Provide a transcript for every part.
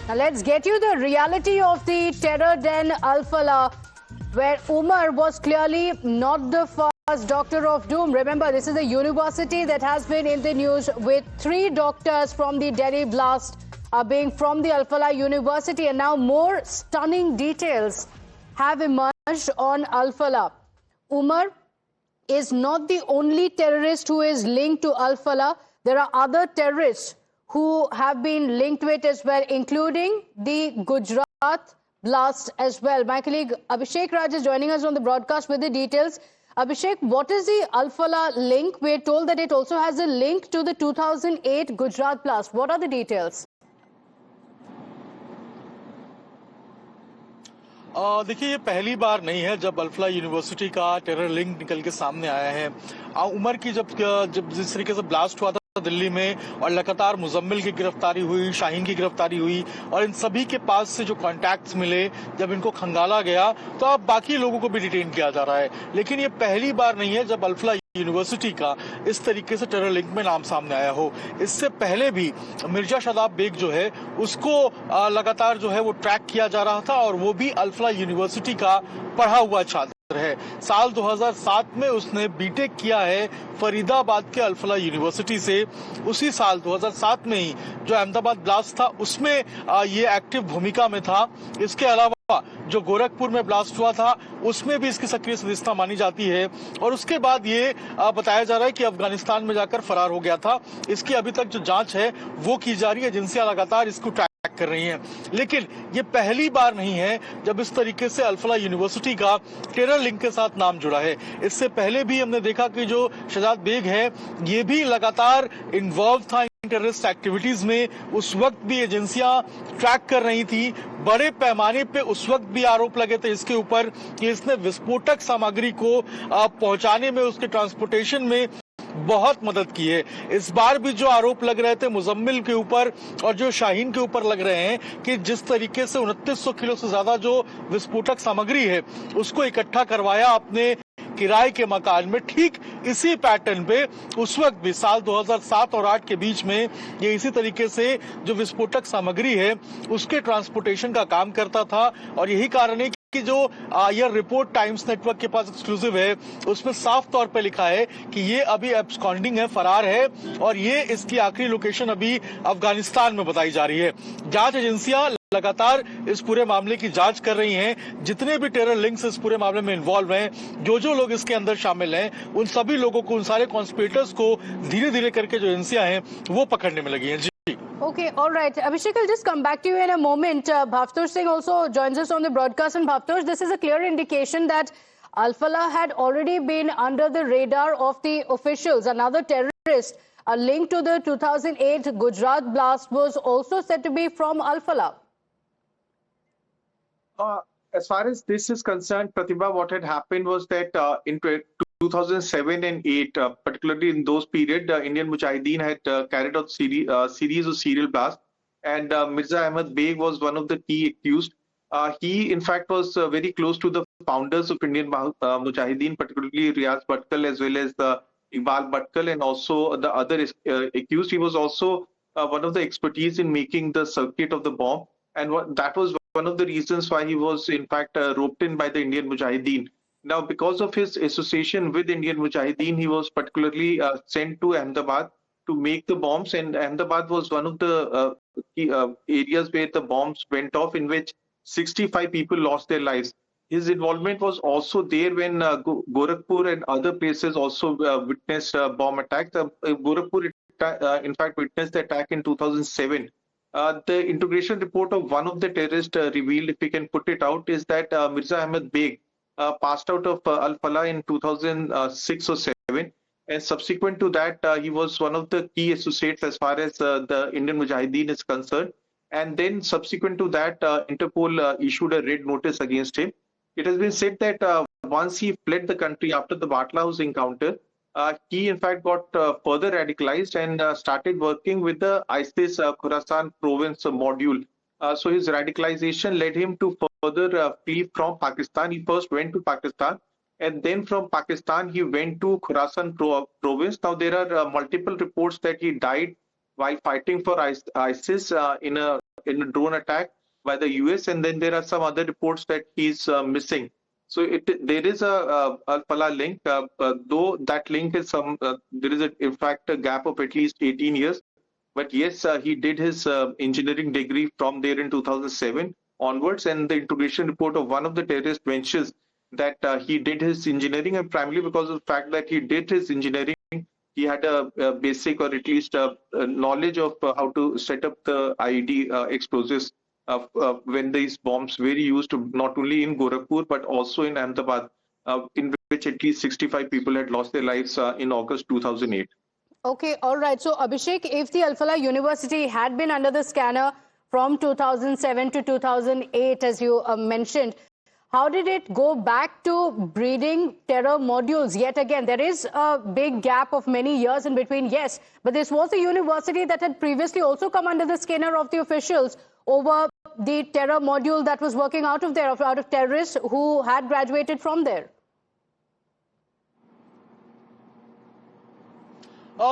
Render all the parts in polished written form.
Now let's get you the reality of the terror den Al-Falah, where Umar was clearly not the first doctor of doom. Remember, this is a university that has been in the news with 3 doctors from the Delhi blast being from the Al-Falah University, and now more stunning details have emerged on Al-Falah. Umar is not the only terrorist who is linked to Al-Falah. There are other terrorists who have been linked to it as well, including the Gujarat blast as well. My colleague Abhishek Raj is joining us on the broadcast with the details. Abhishek, what is the Al-Falah link? We're told that it also has a link to the 2008 Gujarat blast. What are the details? देखिए, ये पहली बार नहीं है जब Al Falah university का terror link निकल के सामने आया है। उमर की जब जिस तरीके से ब्लास्ट हुआ था दिल्ली में और लगातार मुजम्मिल की गिरफ्तारी हुई, शाहीन की गिरफ्तारी हुई और इन सभी के पास से जो कॉन्टैक्ट्स मिले, जब इनको खंगाला गया तो अब बाकी लोगों को भी डिटेन किया जा रहा है। लेकिन ये पहली बार नहीं है जब अल-फलाह यूनिवर्सिटी का इस तरीके से टेरर लिंक में नाम सामने आया हो। इससे पहले भी मिर्जा शादाब बेग जो है उसको लगातार जो है वो ट्रैक किया जा रहा था और वो भी अल-फलाह यूनिवर्सिटी का पढ़ा हुआ छात्र है। साल 2007 में उसने बीटेक किया है फरीदाबाद के अल-फलाह यूनिवर्सिटी से। उसी साल 2007 में ही जो अहमदाबाद ब्लास्ट था उसमें ये एक्टिव भूमिका में था। इसके अलावा जो गोरखपुर में ब्लास्ट हुआ था उसमें भी इसकी सक्रिय सदस्यता मानी जाती है और उसके बाद ये बताया जा रहा है कि अफगानिस्तान में जाकर फरार हो गया था। इसकी अभी तक जो जांच है वो की जा रही है, एजेंसियां लगातार इसको ट्रैक कर रही हैं। लेकिन ये पहली बार नहीं है जब इस तरीके से अल-फलाह यूनिवर्सिटी का टेरर लिंक के साथ नाम जुड़ा है। इससे पहले भी हमने देखा कि जो शहजाद बेग है ये भी लगातार इन्वॉल्व था टेररिस्ट एक्टिविटीज में। उस वक्त भी एजेंसियां ट्रैक कर रही थी। बड़े पैमाने पे उस वक्त भी आरोप लगे थे इसके ऊपर कि इसने विस्फोटक सामग्री को पहुंचाने में, उसके ट्रांसपोर्टेशन में बहुत मदद की है। इस बार भी जो आरोप लग रहे थे मुजम्मिल के ऊपर और जो शाहीन के ऊपर लग रहे हैं कि जिस तरीके से 2900 किलो से ज्यादा जो विस्फोटक सामग्री है उसको इकट्ठा करवाया अपने किराए के मकान में, ठीक इसी पैटर्न पे उस वक्त भी साल 2007 और 8 के बीच में ये इसी तरीके से जो विस्फोटक सामग्री है उसके ट्रांसपोर्टेशन का काम करता था। और यही कारण है कि जो यह रिपोर्ट टाइम्स नेटवर्क के पास एक्सक्लूसिव है उसमें साफ तौर पे लिखा है कि ये अभी एब्सकॉन्डिंग है, फरार है और ये इसकी आखिरी लोकेशन अभी अफगानिस्तान में बताई जा रही है। जांच एजेंसियां लगातार इस पूरे मामले की जांच कर रही हैं। जितने भी टेरर लिंक्स इस पूरे मामले में इन्वॉल्व हैं, जो लोग इसके अंदर शामिल हैं, उन सभी लोगों को, उन सारे कॉन्स्पिरेटर्स को धीरे धीरे करके जो एजेंसियां हैं वो पकड़ने में लगी हैं। जी। Okay, all right. Abhishek, I'll just come back to you in a moment. Bhavtosh Singh also joins us on the broadcast. And Bhavtosh, this is a clear indication that Al-Falah had already been under the radar of the officials. Another terrorist linked to the 2008 Gujarat blast was also said to be from Al-Falah. As far as this is concerned, Pratibha, what had happened was that in 2007 and 8, particularly in those periods, Indian Mujahideen had carried out series of serial blasts, and Mirza Ahmed Beg was one of the key accused. He, in fact, was very close to the founders of Indian Mujahideen, particularly Riaz Bhatkal as well as the Iqbal Bhatkal, and also the other accused. He was also one of the expertise in making the circuit of the bomb, and that was one of the reasons why he was, in fact, roped in by the Indian Mujahideen. Now, because of his association with Indian Mujahideen, he was particularly sent to Ahmedabad to make the bombs, and Ahmedabad was one of the areas where the bombs went off, in which 65 people lost their lives. His involvement was also there when Gorakhpur and other places also witnessed bomb attacks. Gorakhpur, in fact, witnessed the attack in 2007. The integration report of one of the terrorists revealed, if we can put it out, is that Mirza Ahmed Beg passed out of Al-Falah in 2006 or 7, and subsequent to that, he was one of the key associates as far as the Indian Mujahideen is concerned. And then subsequent to that, Interpol issued a red notice against him. It has been said that once he fled the country after the Batla House encounter, he in fact got further radicalized and started working with the ISIS Khorasan province module. So his radicalization led him to further flee from Pakistan. He first went to Pakistan, and then from Pakistan he went to Khorasan province. Now there are multiple reports that he died while fighting for ISIS in a in a drone attack by the US, and then there are some other reports that he's missing. So there is a Al-Falah link, though that link is there is in fact a gap of at least 18 years. But yes, he did his engineering degree from there in 2007 onwards, and the integration report of one of the terrorists mentions that he did his engineering, and primarily because of the fact that he did his engineering, he had a basic or at least a knowledge of how to set up the IED explosives when these bombs were used not only in Gorakhpur but also in Ahmedabad, in which at least 65 people had lost their lives in August 2008. Okay, all right. So, Abhishek, if the Al-Falah University had been under the scanner from 2007 to 2008, as you mentioned, how did it go back to breeding terror modules yet again? There is a big gap of many years in between, yes, but this was a university that had previously also come under the scanner of the officials over the terror module that was working out of there, out of terrorists who had graduated from there.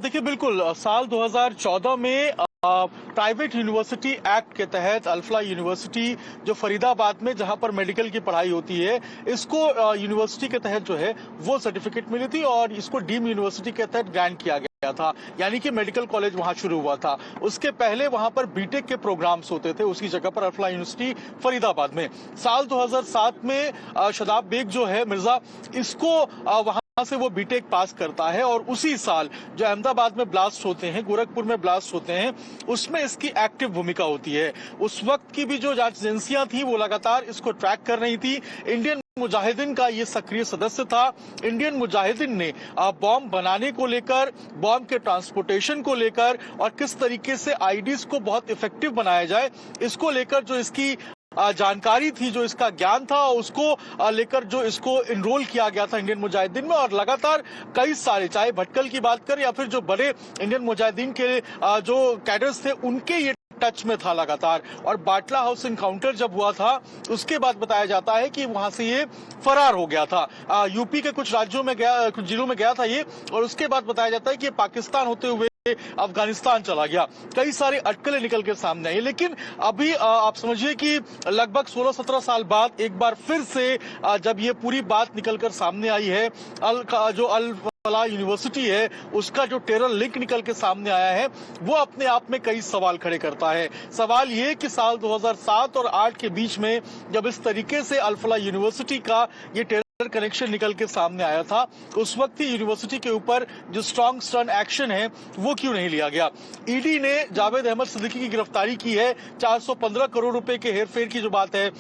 देखिए बिल्कुल साल 2014 में private university act के तहत Alfalah university जो फरीदाबाद में जहां पर मेडिकल की पढ़ाई होती है, इसको यूनिवर्सिटी के तहत जो है वो सर्टिफिकेट मिली थी और इसको डीम यूनिवर्सिटी के तहत ग्रांट किया गया था, यानी कि मेडिकल कॉलेज वहां शुरू हुआ था। उसके पहले वहां पर बीटेक के प्रोग्राम्स होते थे, उसकी जगह पर अल्फला यूनिवर्सिटी फरीदाबाद में। साल 2007 में शदाब बेग जो है मिर्जा, इसको वहां से वो बीटेक पास करता है और उसी साल जो अहमदाबाद में ब्लास्ट होते हैं, गोरखपुर में ब्लास्ट होते हैं, उसमें इसकी एक्टिव भूमिका होती है। उस वक्त की भी जो जांच एजेंसियां थी वो लगातार इसको ट्रैक कर रही थी। इंडियन मुजाहिदीन का ये सक्रिय सदस्य था। इंडियन मुजाहिदीन ने बॉम्ब बनाने को लेकर, बॉम्ब के ट्रांसपोर्टेशन को लेकर और किस तरीके से आईडीज को बहुत इफेक्टिव बनाया जाए, इसको लेकर जो इसकी जानकारी थी, जो इसका ज्ञान था, उसको लेकर जो इसको इनरोल किया गया था इंडियन मुजाहिदीन में। और लगातार कई सारे, चाहे भटकल की बात करें या फिर जो बड़े इंडियन मुजाहिदीन के जो कैडर्स थे, उनके ये टच में था लगातार। और बाटला हाउस इनकाउंटर जब हुआ था, उसके बाद बताया जाता है कि वहां से ये फरार हो गया था। यूपी के कुछ राज्यों में गया, कुछ जिलों में गया था ये, और उसके बाद बताया जाता है कि पाकिस्तान होते हुए अफगानिस्तान चला गया। कई सारे अटकलें निकल के सामने आई, लेकिन अभी आप समझिए कि लगभग 16-17 साल बाद एक बार फिर से जब ये पूरी बात निकलकर सामने आई है, जो अल-फलाह यूनिवर्सिटी है, उसका जो टेरर लिंक निकल के सामने आया है, वो अपने आप में कई सवाल खड़े करता है। सवाल ये कि साल 2007 और 8 के बीच में जब इस तरीके से अल-फलाह यूनिवर्सिटी का ये टेरर कनेक्शन निकल के सामने आया था, उस वक्त ही यूनिवर्सिटी के ऊपर जो स्ट्रॉन्ग स्टर्न एक्शन है वो क्यों नहीं लिया गया। ईडी ने जावेद अहमद सिद्दीकी की गिरफ्तारी की है। 415 करोड़ रुपए के हेरफेर की जो बात है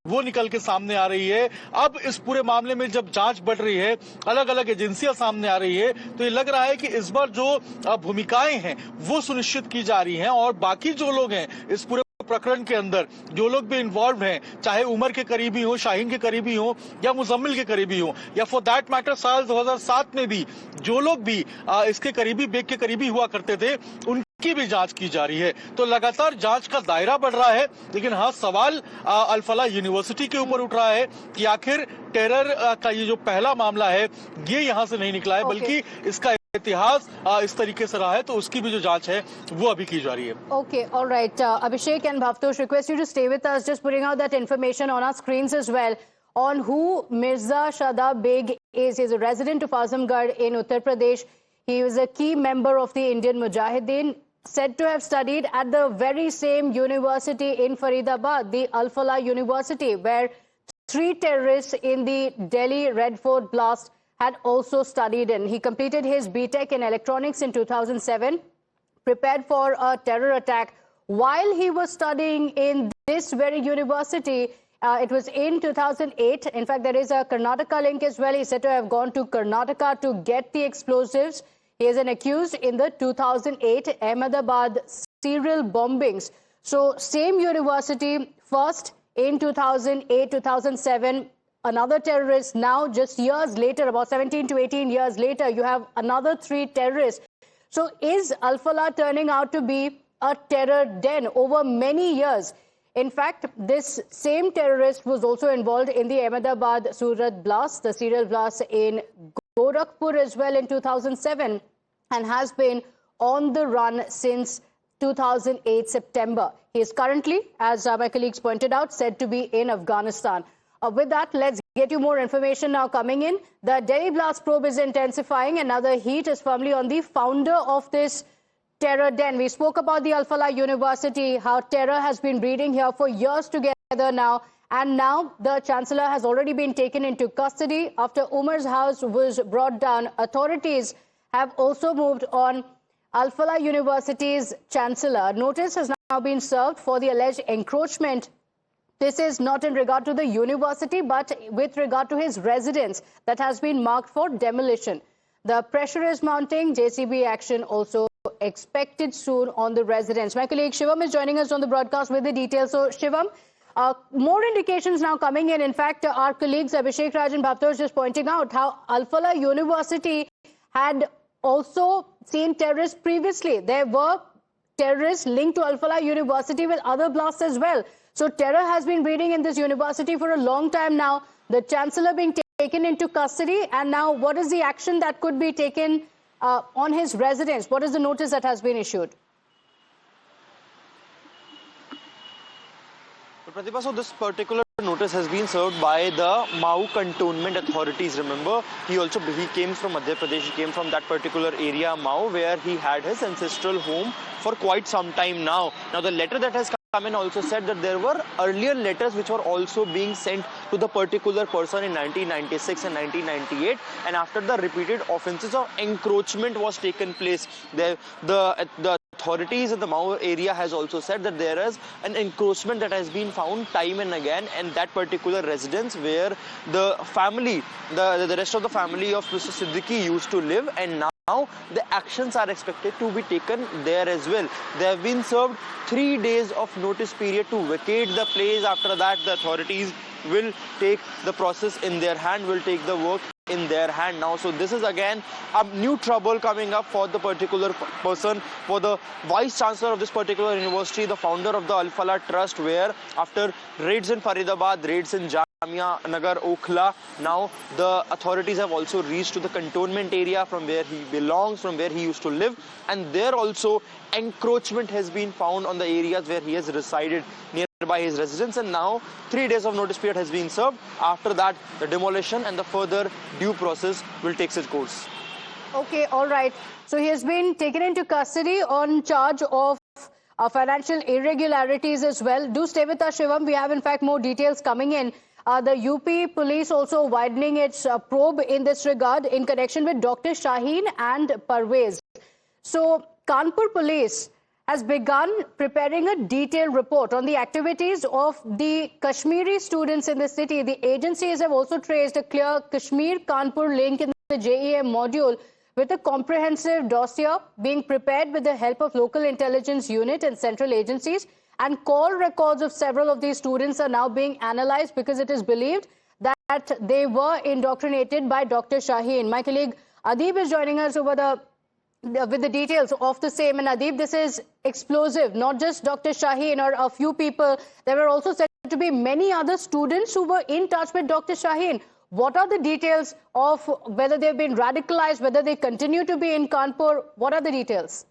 वो निकल के सामने आ रही है। अब इस पूरे मामले में जब जांच बढ़ रही है, अलग अलग एजेंसियां सामने आ रही है, तो ये लग रहा है कि इस बार जो भूमिकाएं हैं वो सुनिश्चित की जा रही हैं और बाकी जो लोग हैं इस पूरे प्रकरण के अंदर, जो लोग भी इन्वॉल्व हैं, चाहे उमर के करीबी हो, शाहीन के करीबी हो या मुजम्मिल के करीबी हो, या फॉर दैट मैटर साल 2007 में भी जो लोग भी इसके करीबी, बेग के करीबी हुआ करते थे, उनकी भी जांच की जा रही है। तो लगातार जांच का दायरा बढ़ रहा है। लेकिन हाँ, सवाल अल-फलाह यूनिवर्सिटी के ऊपर उठ रहा है कि आखिर टेरर का ये जो पहला मामला है ये यहाँ से नहीं निकला है, बल्कि इसका इतिहास इस तरीके से रहा है, तो उसकी भी जो जांच है वो अभी की जा रही है। Okay, all right. Abhishek and Bhavtosh, request you to stay with us, just putting out that information on our screens as well on who Mirza Shadab Beg is. He's a resident of Azamgarh in Uttar Pradesh. He was a key member of the Indian Mujahideen, said to have studied at the very same university in Faridabad, the Al-Falah University, where 3 terrorists in the Delhi Red Fort blast had also studied in. He completed his BTech in electronics in 2007, prepared for a terror attack while he was studying in this very university. It was in 2008. In fact, there is a Karnataka link as well. He's said to have gone to Karnataka to get the explosives. He is an accused in the 2008 Ahmedabad serial bombings. So, same university, first in 2008, 2007, another terrorist. Now, just years later, about 17 to 18 years later, you have another 3 terrorists. So, is Al-Falah turning out to be a terror den over many years? In fact, this same terrorist was also involved in the Ahmedabad Surat blast, the serial blast in Gorakhpur as well in 2007, and has been on the run since 2008 September. He is currently, as my colleagues pointed out, said to be in Afghanistan. With that, let's get you more information now coming in. The Delhi blast probe is intensifying, and now the heat is firmly on the founder of this terror den. We spoke about the Al Falah University, how terror has been breeding here for years together now. And now the Chancellor has already been taken into custody after Umar's house was brought down. Authorities have also moved on Al Falah University's Chancellor. Notice has now been served for the alleged encroachment. This is not in regard to the university, but with regard to his residence that has been marked for demolition. The pressure is mounting. JCB action also expected soon on the residence. My colleague Shivam is joining us on the broadcast with the details. So, Shivam, more indications now coming in. In fact, our colleagues Abhishek Raj and Bhavtosh was just pointing out how Al Falah University had also seen terrorists previously. There were terrorists linked to Al Falah University with other blasts as well. So terror has been breeding in this university for a long time now. The Chancellor being taken into custody, and now what is the action that could be taken on his residence? What is the notice that has been issued? Pratibha, so this particular notice has been served by the Mau cantonment authorities. Remember, he came from Madhya Pradesh. He came from that particular area, Mau, where he had his ancestral home for quite some time now. Now, the letter that has come in also said that there were earlier letters which were also being sent to the particular person in 1996 and 1998, and after the repeated offences of encroachment was taken place, the authorities in the Mau area has also said that there is an encroachment that has been found time and again, and that particular residence where the family, the rest of the family of Mr. Siddiqui used to live, and now the actions are expected to be taken there as well. They have been served 3 days of notice period to vacate the place. After that, the authorities will take the process in their hand, will take the work in their hand now. So this is again a new trouble coming up for the particular person, for the vice chancellor of this particular university, the founder of the Al Falah Trust, where after raids in Faridabad, raids in Jamia Nagar, Okhla, now the authorities have also reached to the cantonment area from where he belongs, from where he used to live, and there also encroachment has been found on the areas where he has resided nearby his residence, and now 3 days of notice period has been served. After that, the demolition and the further due process will take its course. Okay, all right. So he has been taken into custody on charge of financial irregularities as well. Do stay with us, Shivam. We have in fact more details coming in. The UP police also widening its probe in this regard in connection with Dr. Shaheen and Parvez. So Kanpur police has begun preparing a detailed report on the activities of the Kashmiri students in the city. The agencies have also traced a clear Kashmir-Kanpur link in the JEM module, with a comprehensive dossier being prepared with the help of local intelligence unit and central agencies. And call records of several of these students are now being analyzed because it is believed that they were indoctrinated by Dr. Shaheen. My colleague Adib is joining us with the details of the same. And Adib, this is explosive, not just Dr. Shaheen or a few people. There were also said to be many other students who were in touch with Dr. Shaheen. What are the details of whether they've been radicalized, whether they continue to be in Kanpur? What are the details?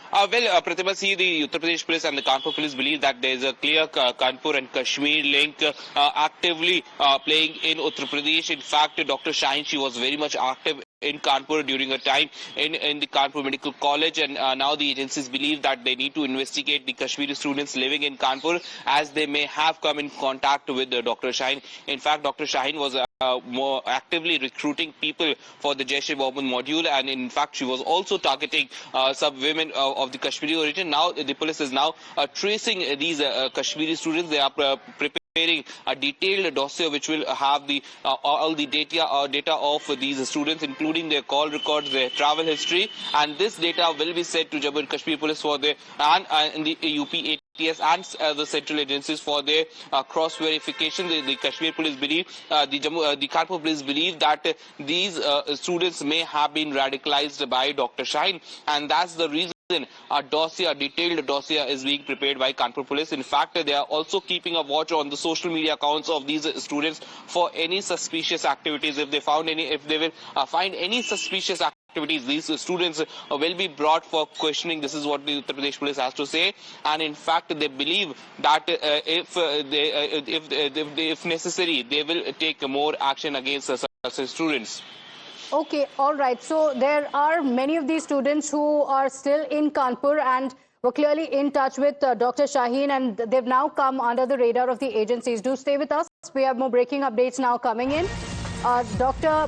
Pratibha, see, the Uttar Pradesh police and the Kanpur police believe that there is a clear Kanpur and Kashmir link actively playing in Uttar Pradesh. In fact, Dr. Shaheen, she was very much active in Kanpur during her time in the Kanpur Medical College, and now the agencies believe that they need to investigate the Kashmiri students living in Kanpur, as they may have come in contact with Dr. Shaheen. In fact, Dr. Shaheen was more actively recruiting people for the Jaish-e-Mohammed module, and in fact she was also targeting some women of the Kashmiri origin. Now the police is now tracing these Kashmiri students. They are preparing a detailed dossier which will have the all the data of these students, including their call records, their travel history, and this data will be sent to Jammu and Kashmir police for the and the UP ATS and the central agencies for their cross verification. The Kashmir police believe, the Kanpur police believe that these students may have been radicalized by Dr. Shaheen, and that's the reason a detailed dossier is being prepared by Kanpur police. In fact, they are also keeping a watch on the social media accounts of these students for any suspicious activities. If they will find any suspicious activities activities. These students will be brought for questioning. This is what the Uttar Pradesh police has to say. And in fact, they believe that if necessary, they will take more action against such students. Okay, all right. So there are many of these students who are still in Kanpur and were clearly in touch with Dr. Shaheen, and they've now come under the radar of the agencies. Do stay with us. We have more breaking updates now coming in. Dr.